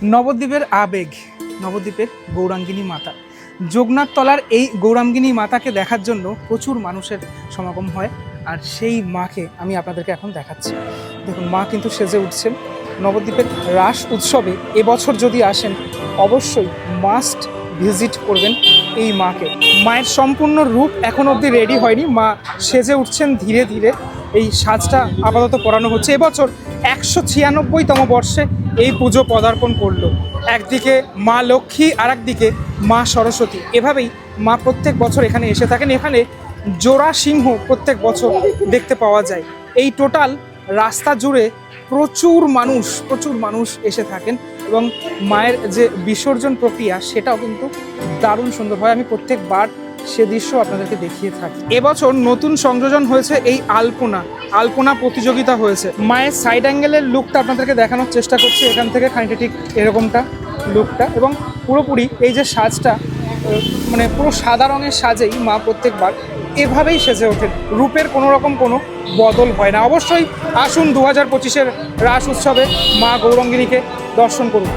নবদ্বীপের আবেগ, নবদ্বীপের গৌরাঙ্গিনী মাতা। যোগনাথ তলার এই গৌরাঙ্গিনী মাতাকে দেখার জন্য প্রচুর মানুষের সমাগম হয়, আর সেই মাকে আমি আপনাদেরকে এখন দেখাচ্ছি। দেখুন, মা কিন্তু সেজে উঠছেন। নবদ্বীপের রাস উৎসবে এবছর যদি আসেন, অবশ্যই মাস্ট ভিজিট করবেন এই মাকে। মায়ের সম্পূর্ণ রূপ এখন অবধি রেডি হয়নি, মা সেজে উঠছেন ধীরে ধীরে। এই সাজটা আপাতত করানো হচ্ছে। এবছর 196তম বর্ষে এই পুজো পদার্পণ করলো। একদিকে মা লক্ষ্মী, আর একদিকে মা সরস্বতী। এভাবেই মা প্রত্যেক বছর এখানে এসে থাকেন। এখানে জোড়া সিংহ প্রত্যেক বছর দেখতে পাওয়া যায়। এই টোটাল রাস্তা জুড়ে প্রচুর মানুষ এসে থাকেন, এবং মায়ের যে বিসর্জন প্রক্রিয়া সেটাও কিন্তু দারুণ সুন্দর হয়। আমি প্রত্যেকবার সে দৃশ্য আপনাদেরকে দেখিয়ে থাকি। এবছর নতুন সংযোজন হয়েছে এই আলপনা প্রতিযোগিতা হয়েছে। মায়ের সাইড অ্যাঙ্গেলের লুকটা আপনাদেরকে দেখানোর চেষ্টা করছি এখান থেকে, খানিকটা ঠিক এরকমটা লুকটা, এবং পুরোপুরি এই যে সাজটা, মানে পুরো সাদা রঙের সাজেই মা প্রত্যেকবার এভাবেই সেজে ওঠেন। রূপের কোনো রকম কোনো বদল হয় না। অবশ্যই আসুন 2025-এর রাস উৎসবে মা গৌরাঙ্গিনীকে দর্শন করুন।